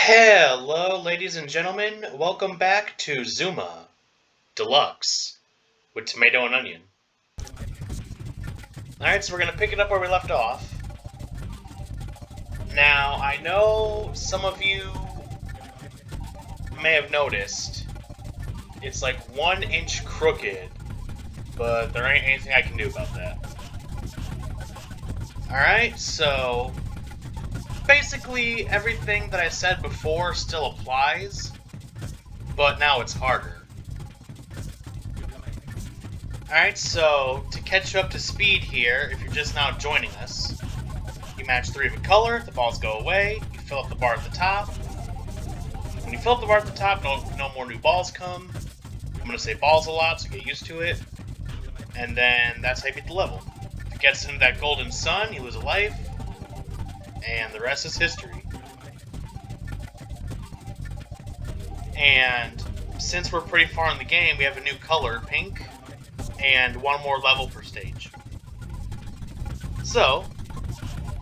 Hello, ladies and gentlemen. Welcome back to Zuma Deluxe with tomato and onion. Alright, so we're going to pick it up where we left off. Now, I know some of you may have noticed it's like 1 inch crooked, but there ain't anything I can do about that. Alright, so basically, everything that I said before still applies, but now it's harder. Alright, so to catch you up to speed here, if you're just now joining us, you match 3 of a color, the balls go away, you fill up the bar at the top. When you fill up the bar at the top, no more new balls come. I'm going to say balls a lot, so get used to it. And then that's how you beat the level. If it gets into that golden sun, you lose a life. And the rest is history. And since we're pretty far in the game, we have a new color, pink, and 1 more level per stage. So,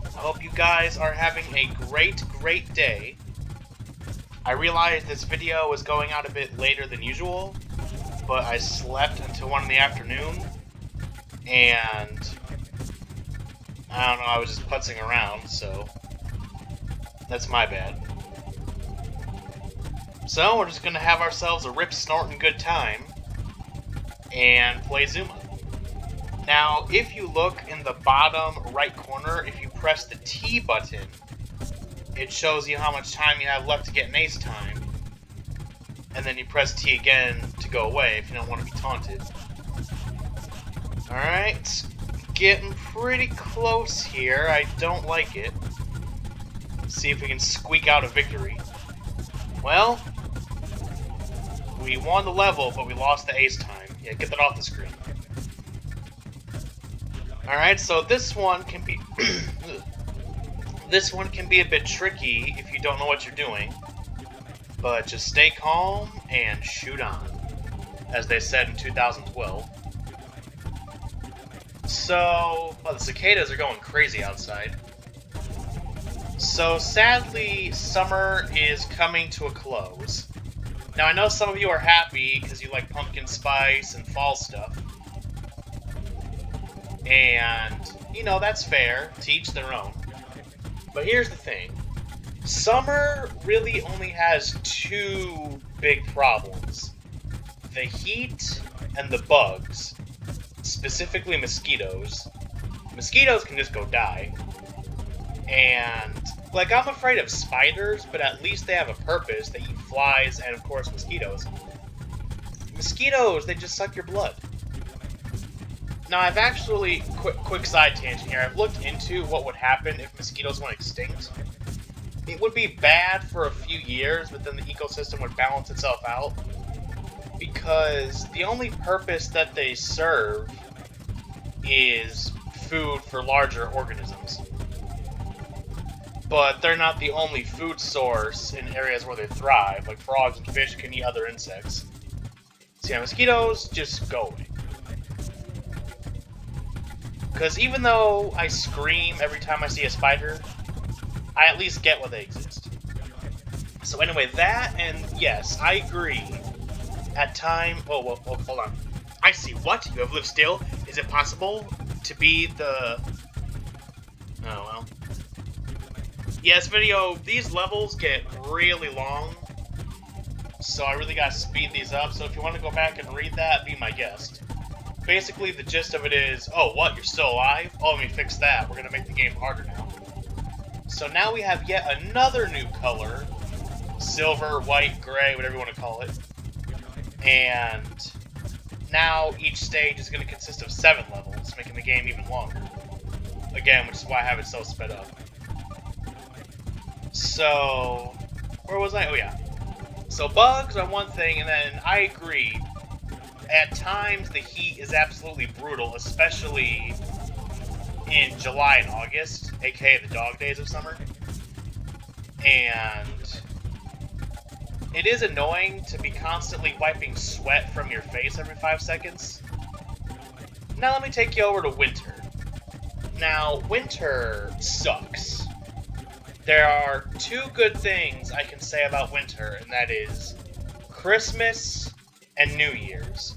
I hope you guys are having a great day. I realized this video was going out a bit later than usual, but I slept until 1 in the afternoon, and I don't know, I was just putzing around, so that's my bad. So, we're just going to have ourselves a rip-snorting good time and play Zuma. Now, if you look in the bottom right corner, if you press the T button, it shows you how much time you have left to get an ace time. And then you press T again to go away if you don't want to be taunted. Alright. Getting pretty close here. I don't like it. Let's see if we can squeak out a victory. Well, we won the level, but we lost the ace time. Yeah, get that off the screen. Alright, so this one can be this one can be a bit tricky if you don't know what you're doing. But just stay calm and shoot on, as they said in 2012. So, well, the cicadas are going crazy outside. So, sadly, summer is coming to a close. Now, I know some of you are happy because you like pumpkin spice and fall stuff. And, you know, that's fair, to each their own. But here's the thing. Summer really only has 2 big problems. The heat and the bugs. Specifically mosquitoes. Mosquitoes can just go die. And, like, I'm afraid of spiders, but at least they have a purpose. They eat flies and, of course, mosquitoes. Mosquitoes, they just suck your blood. Now, I've actually, quick side tangent here, I've looked into what would happen if mosquitoes went extinct. It would be bad for a few years, but then the ecosystem would balance itself out. Because the only purpose that they serve is food for larger organisms. But they're not the only food source in areas where they thrive, like frogs and fish can eat other insects. So yeah, mosquitoes, just go away. Because even though I scream every time I see a spider, I at least get why they exist. So anyway, that, and yes, I agree. At time... Whoa, hold on. I see. What? You have lived still? Is it possible to be the... Oh, well. Yes, video, these levels get really long, so I really gotta speed these up, so if you want to go back and read that, be my guest. Basically, the gist of it is, oh, what, you're still alive? Oh, let me fix that. We're gonna make the game harder now. So now we have yet another new color. Silver, white, gray, whatever you want to call it. And now each stage is going to consist of 7 levels, making the game even longer. Again, which is why I have it so sped up. So, where was I? Oh yeah. So bugs are one thing, and then I agree. At times, the heat is absolutely brutal, especially in July and August, aka the dog days of summer. And it is annoying to be constantly wiping sweat from your face every 5 seconds. Now let me take you over to winter. Now, winter sucks. There are two good things I can say about winter, and that is Christmas and New Year's.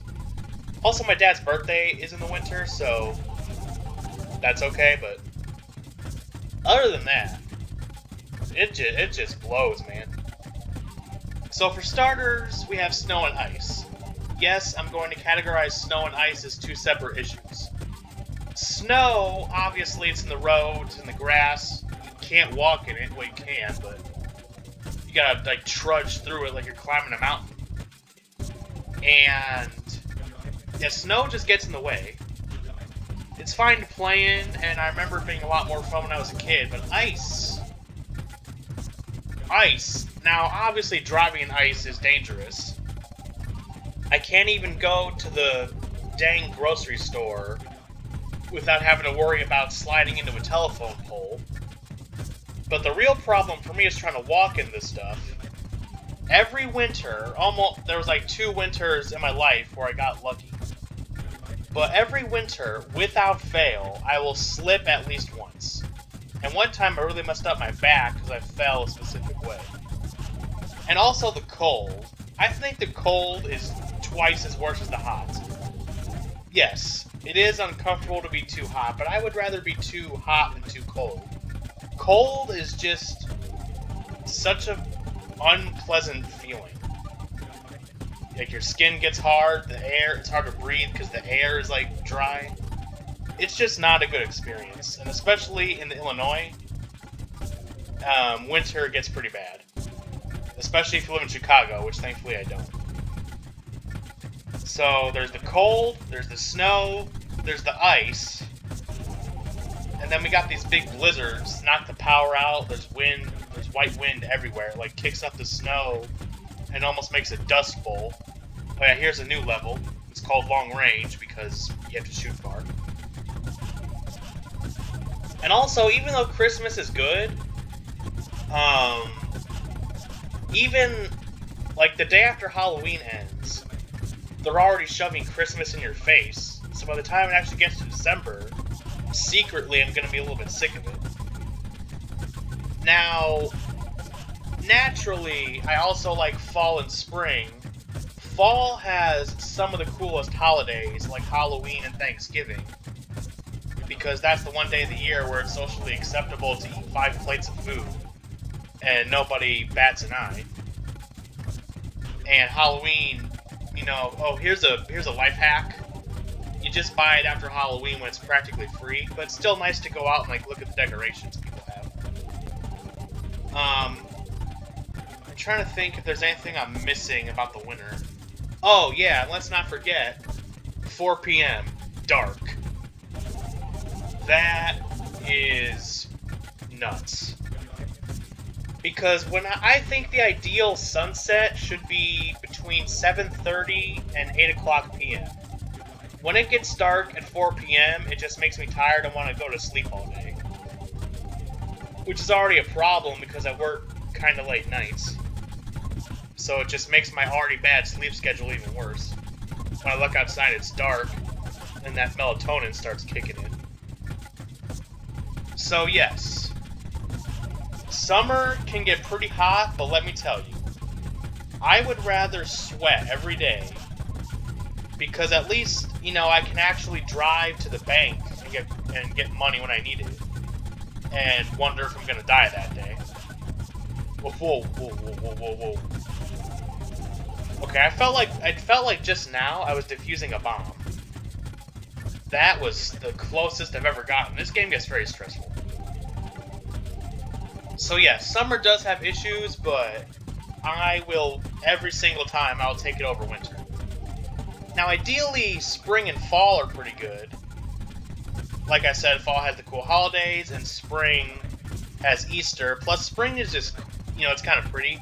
Also, my dad's birthday is in the winter, so that's okay, but other than that, it just blows, man. So for starters, we have snow and ice. Yes, I'm going to categorize snow and ice as two separate issues. Snow, obviously, it's in the roads, in the grass. You can't walk in it. Well, you can, but you gotta, like, trudge through it like you're climbing a mountain. And yeah, snow just gets in the way. It's fine to play in, and I remember it being a lot more fun when I was a kid, but ice. Now, obviously, driving in ice is dangerous. I can't even go to the dang grocery store without having to worry about sliding into a telephone pole. But the real problem for me is trying to walk in this stuff. Every winter, there was like 2 winters in my life where I got lucky. But every winter, without fail, I will slip at least once. And one time I really messed up my back because I fell a specific way. And also the cold. I think the cold is twice as worse as the hot. Yes, it is uncomfortable to be too hot, but I would rather be too hot than too cold. Cold is just such an unpleasant feeling. Like, your skin gets hard, it's hard to breathe because the air is, like, dry. It's just not a good experience, and especially in Illinois, winter gets pretty bad. Especially if you live in Chicago, which thankfully I don't. So there's the cold, there's the snow, there's the ice, and then we got these big blizzards, knock the power out, there's wind, there's white wind everywhere, it like kicks up the snow and almost makes a dust bowl. Oh yeah, here's a new level. It's called long range because you have to shoot far. And also, even though Christmas is good, even, like, the day after Halloween ends, they're already shoving Christmas in your face. So by the time it actually gets to December, secretly I'm going to be a little bit sick of it. Now, naturally, I also like fall and spring. Fall has some of the coolest holidays, like Halloween and Thanksgiving, because that's the one day of the year where it's socially acceptable to eat 5 plates of food, and nobody bats an eye. And Halloween, you know, oh, here's a life hack. You just buy it after Halloween when it's practically free, but it's still nice to go out and, like, look at the decorations people have. I'm trying to think if there's anything I'm missing about the winter. Oh, yeah, and let's not forget, 4 p.m., dark. That is nuts. Because when I think the ideal sunset should be between 7:30 and 8 o'clock p.m. When it gets dark at 4 p.m., it just makes me tired and want to go to sleep all day. Which is already a problem because I work kind of late nights. So it just makes my already bad sleep schedule even worse. When I look outside, it's dark, and that melatonin starts kicking in. So yes, summer can get pretty hot, but let me tell you, I would rather sweat every day, because at least, you know, I can actually drive to the bank and get money when I need it, and wonder if I'm gonna die that day. Whoa. Okay, I felt like just now I was defusing a bomb. That was the closest I've ever gotten. This game gets very stressful. So yeah, summer does have issues, but I will, every single time, I'll take it over winter. Now ideally, spring and fall are pretty good. Like I said, fall has the cool holidays, and spring has Easter. Plus, spring is just, you know, it's kind of pretty.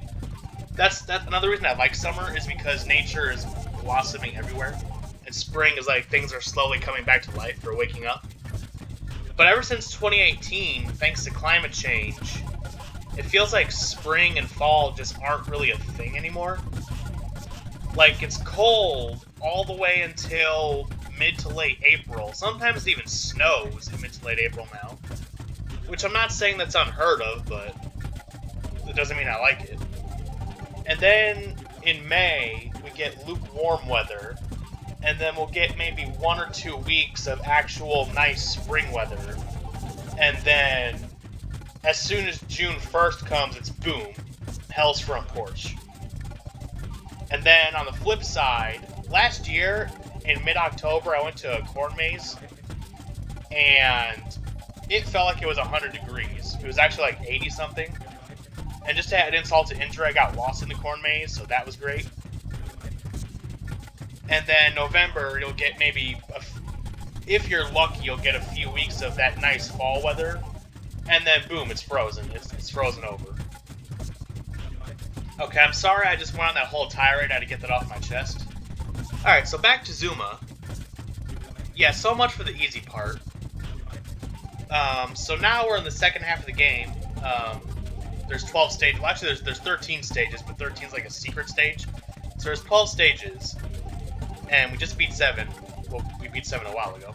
That's another reason I like summer, is because nature is blossoming everywhere. And spring is like things are slowly coming back to life, or waking up. But ever since 2018, thanks to climate change, it feels like spring and fall just aren't really a thing anymore. Like, it's cold all the way until mid to late April. Sometimes it even snows in mid to late April now. Which I'm not saying that's unheard of, but It doesn't mean I like it. And then in May, we get lukewarm weather, and then we'll get maybe 1 or 2 weeks of actual nice spring weather. And then, as soon as June 1st comes, it's boom, hell's front porch. And then on the flip side, last year, in mid-October, I went to a corn maze, and it felt like it was 100 degrees. It was actually like 80-something. And just to add insult to injury, I got lost in the corn maze, so that was great. And then November, you'll get maybe, if you're lucky, you'll get a few weeks of that nice fall weather. And then, boom, it's frozen. It's frozen over. Okay, I'm sorry I just went on that whole tirade. I had to get that off my chest. Alright, so back to Zuma. Yeah, so much for the easy part. So now we're in the second half of the game. There's 12 stages. Well, actually, there's 13 stages, but 13 is like a secret stage. So there's 12 stages, and we just beat 7. Well, we beat 7 a while ago.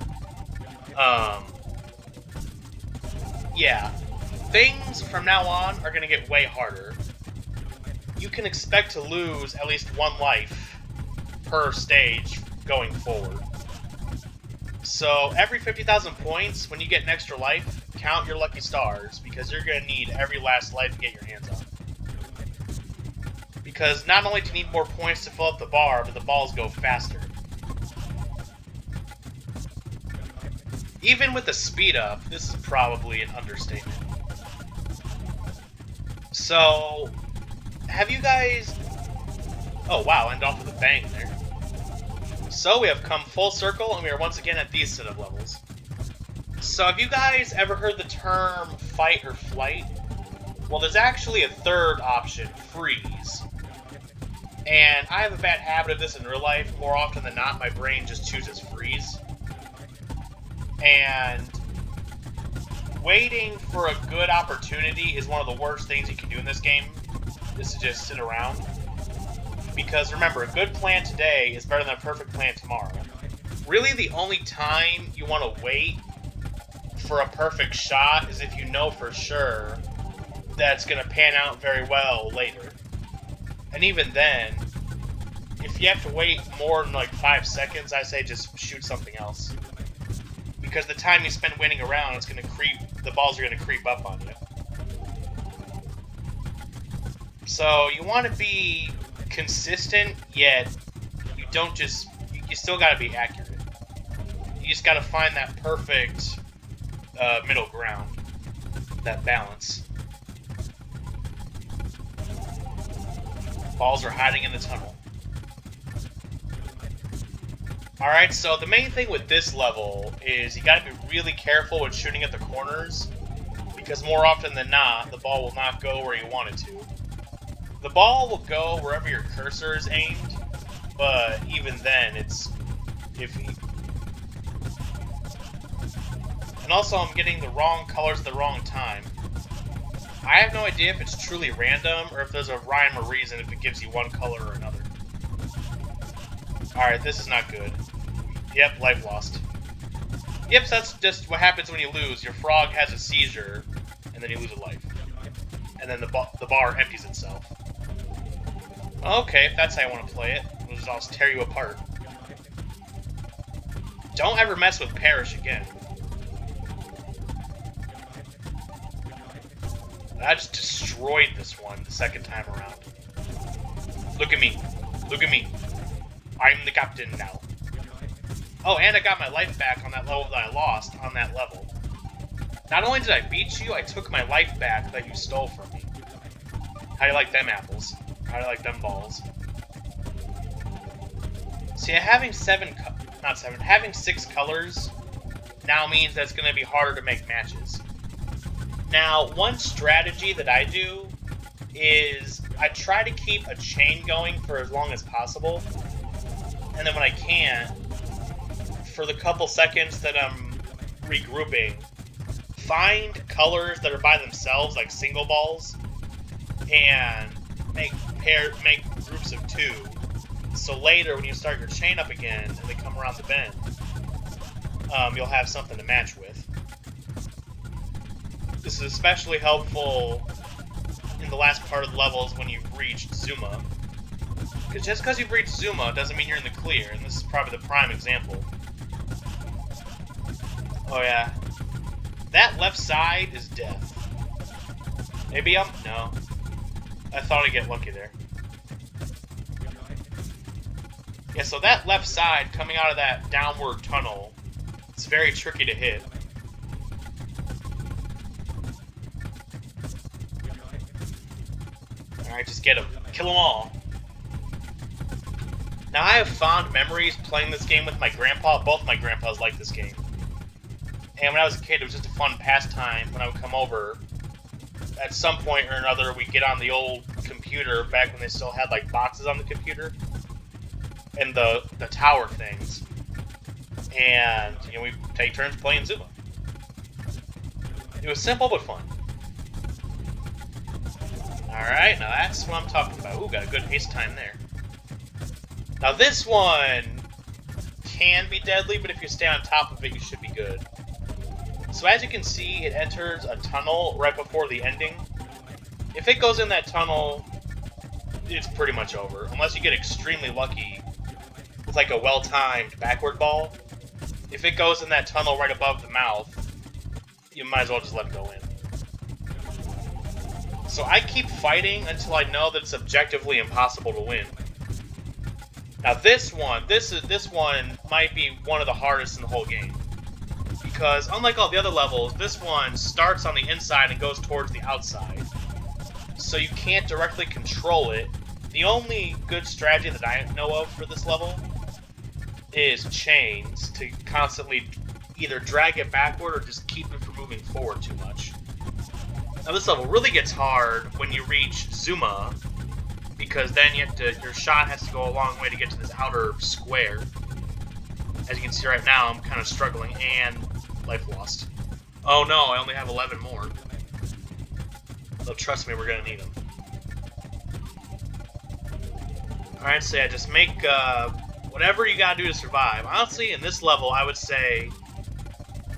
Yeah. Things from now on are going to get way harder. You can expect to lose at least 1 life per stage going forward. So every 50,000 points, when you get an extra life, count your lucky stars, because you're going to need every last life to get your hands on. Because not only do you need more points to fill up the bar, but the balls go faster. Even with the speed up, this is probably an understatement. So, have you guys... Oh wow, end off with a bang there. So we have come full circle, and we are once again at these set of levels. So have you guys ever heard the term fight or flight? Well, there's actually a third option, freeze. And I have a bad habit of this in real life. More often than not, my brain just chooses freeze. And waiting for a good opportunity is one of the worst things you can do in this game, is to just sit around. Because remember, a good plan today is better than a perfect plan tomorrow. Really, the only time you want to wait for a perfect shot is if you know for sure that it's going to pan out very well later. And even then, if you have to wait more than like 5 seconds, I say just shoot something else. Because the time you spend waiting around, it's going to creep, the balls are going to creep up on you. So you want to be consistent, yet you don't just, you still got to be accurate. You just got to find that perfect middle ground, that balance. Balls are hiding in the tunnel. Alright, so the main thing with this level is you gotta be really careful when shooting at the corners, because more often than not, the ball will not go where you want it to. The ball will go wherever your cursor is aimed, but even then, it's iffy. And also, I'm getting the wrong colors at the wrong time. I have no idea if it's truly random, or if there's a rhyme or reason if it gives you one color or another. Alright, this is not good. Yep, life lost. Yep, so that's just what happens when you lose. Your frog has a seizure, and then you lose a life. And then the bar empties itself. Okay, if that's how you want to play it, we'll just tear you apart. Don't ever mess with Parrish again. I just destroyed this one the second time around. Look at me. Look at me. I'm the captain now. Oh, and I got my life back on that level that I lost on that level. Not only did I beat you, I took my life back that you stole from me. How do you like them apples? How do you like them balls? See, having having 6 colors now means that it's going to be harder to make matches. Now, one strategy that I do is I try to keep a chain going for as long as possible, and then when I can't, for the couple seconds that I'm regrouping, find colors that are by themselves, like single balls, and make groups of 2. So later, when you start your chain up again and they come around the bend, you'll have something to match with. This is especially helpful in the last part of the level is when you've reached Zuma. Because just because you've reached Zuma doesn't mean you're in the clear, and this is probably the prime example. Oh yeah. That left side is death. Maybe no. I thought I'd get lucky there. Yeah, so that left side coming out of that downward tunnel, it's very tricky to hit. Alright, just get him. Kill them all. Now, I have fond memories playing this game with my grandpa. Both my grandpas like this game. And when I was a kid, it was just a fun pastime when I would come over. At some point or another, we'd get on the old computer, back when they still had, like, boxes on the computer. And the tower things. And, you know, we'd take turns playing Zuma. It was simple but fun. Alright, now that's what I'm talking about. Ooh, got a good haste time there. Now this one can be deadly, but if you stay on top of it, you should be good. So as you can see, it enters a tunnel right before the ending. If it goes in that tunnel, it's pretty much over. Unless you get extremely lucky with like a well-timed backward ball. If it goes in that tunnel right above the mouth, you might as well just let it go in. So I keep fighting until I know that it's objectively impossible to win. Now this one might be one of the hardest in the whole game. Because unlike all the other levels, this one starts on the inside and goes towards the outside. So you can't directly control it. The only good strategy that I know of for this level is chains to constantly either drag it backward or just keep it from moving forward too much. Now this level really gets hard when you reach Zuma, because then your shot has to go a long way to get to this outer square. As you can see right now, I'm kind of struggling, and life lost. Oh no, I only have 11 more. So trust me, we're gonna need them. Alright, so yeah, just make whatever you gotta do to survive. Honestly, in this level, I would say,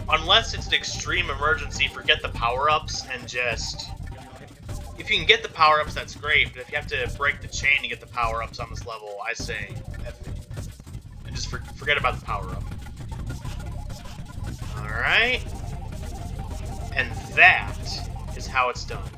unless it's an extreme emergency, forget the power-ups and just... If you can get the power-ups, that's great, but if you have to break the chain to get the power-ups on this level, I say F it. And just forget about the power-up. Alright. And that is how it's done.